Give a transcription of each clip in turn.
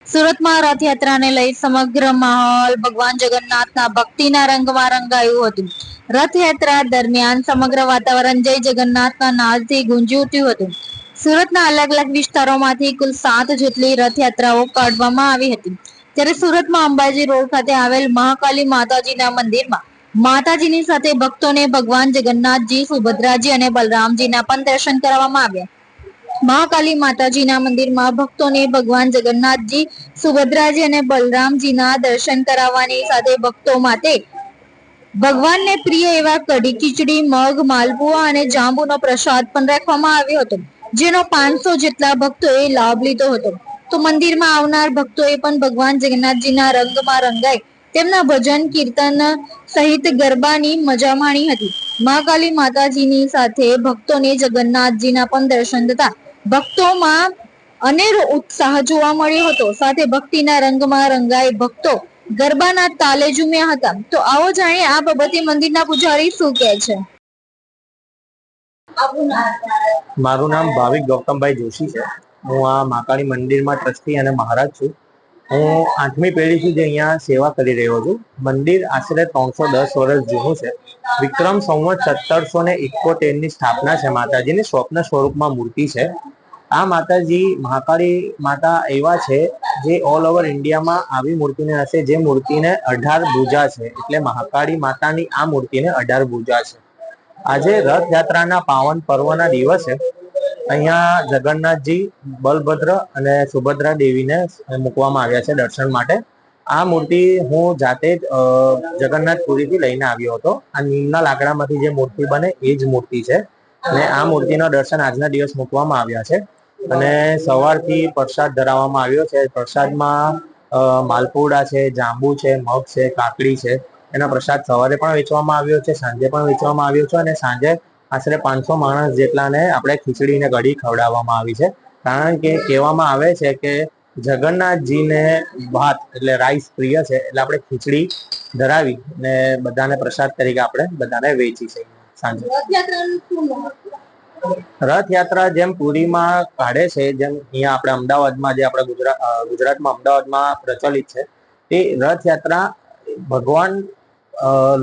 સુરતમાં રથયાત્રાને લઈ સમગ્ર માહોલ ભગવાન જગન્નાથના ભક્તિના રંગમાં રંગાયું હતું. રથયાત્રા દરમિયાન સમગ્ર વાતાવરણ જય જગન્નાથના નાદથી ગુંજી ઉઠ્યું હતું. સુરતના અલગ અલગ વિસ્તારોમાંથી કુલ 7 જેટલી રથયાત્રાઓ કાઢવામાં આવી હતી. ત્યારે સુરતમાં અંબાજી રોડ ખાતે આવેલ મહાકાલી માતાજીના મંદિરમાં માતાજીની સાથે ભક્તોને ભગવાન જગન્નાથજી, સુભદ્રાજી અને બલરામજીના પણ દર્શન કરવામાં આવ્યા. મહાકાલી માતાજીના મંદિરમાં ભક્તોને ભગવાન જગન્નાથજી, સુભદ્રાજી અને બલરામજીના દર્શન કરાવવાની સાથે ભક્તો માટે ભગવાનને પ્રિય એવા કઢી ખીચડી, મગ, માલપુઆ અને જાંબુનો પ્રસાદ પણ રાખવામાં આવ્યો હતો, જેનો 500 જેટલા ભક્તોએ લાભ લીધો હતો. તો મંદિરમાં આવનાર ભક્તોએ પણ ભગવાન જગન્નાથજીના રંગમાં રંગાઈ તેમના ભજન, કીર્તન સહિત ગરબાની મજા માણી હતી. મહાકાલી માતાજીની સાથે ભક્તોને જગન્નાથજીના પણ દર્શન થતા ભક્તોમાં અનેરો ઉત્સાહ જોવા મળ્યો હતો. સાથે ભક્તિના રંગમાં રંગાઈ ભક્તો ગરબાના તાલે ઝૂમ્યા હતા. તો આવો જાણીએ આ બાબતે મંદિરના પૂજારી શું કહે છે. મારું નામ ભાવિક ગૌતમભાઈ જોશી છે. હું આ મહાકાળી મંદિરમાં ટ્રસ્ટી અને મહારાજ છું. હું 8મી પેઢીથી જે અહીંયા સેવા કરી રહ્યો છું. મંદિર આશરે 310 વર્ષ જૂનું છે. વિક્રમ સંવત 1771 ની સ્થાપના છે. માતાજીની સ્વપ્ન સ્વરૂપમાં મૂર્તિ છે. આ માતાજી મહાકાળી માતા એવા છે જે ઓલ ઓવર ઇન્ડિયામાં આવી મૂર્તિને હશે જે મૂર્તિને 18 ભુજા છે. એટલે મહાકાળી માતાની આ મૂર્તિને 18 ભુજા છે. આજે રથયાત્રાના પાવન પર્વના દિવસે અહીંયા જગન્નાથજી, બલભદ્ર અને સુભદ્રા દેવીને મૂકવામાં આવ્યા છે દર્શન માટે. આ મૂર્તિ હું જાતે જ જગન્નાથપુરીથી લઈને આવ્યો હતો. આ નીમના લાકડામાંથી જે મૂર્તિ બને એ જ મૂર્તિ છે અને આ મૂર્તિનો દર્શન આજના દિવસ મૂકવામાં આવ્યા છે. અને સવારથી પ્રસાદ ધરાવવામાં આવ્યો છે. પ્રસાદમાં માલપુડા છે, જાંબુ છે, મગ છે, કાકડી છે. એનો પ્રસાદ સવારે પણ વેચવામાં આવ્યો છે, સાંજે પણ વેચવામાં આવ્યો છે અને સાંજે આશરે 500 માણસ જેટલાને આપણે ખીચડી ને કઢી ખવડાવવામાં આવી છે. કારણ કે કહેવામાં આવે છે કે જગન્નાથજીને ભાત એટલે રાઈસ પ્રિય છે, એટલે આપણે ખીચડી ધરાવી ને બધાને પ્રસાદ તરીકે આપણે બધાને વેચી છે. સાંજે રથયાત્રા જેમ પુરીમાં કાઢે છે, જેમ અહીંયા આપણે અમદાવાદમાં જે આપણે ગુજરાતમાં અમદાવાદમાં પ્રચલિત છે, તે રથયાત્રા ભગવાન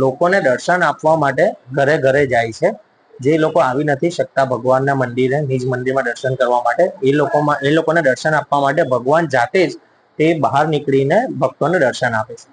લોકોને દર્શન આપવા માટે ઘરે ઘરે જાય છે. જે લોકો આવી નથી શકતા ભગવાનના મંદિરે, નિજ મંદિરમાં દર્શન કરવા માટે, એ લોકોને દર્શન આપવા માટે ભગવાન જાતે જ તે બહાર નીકળીને ભક્તોને દર્શન આપે છે.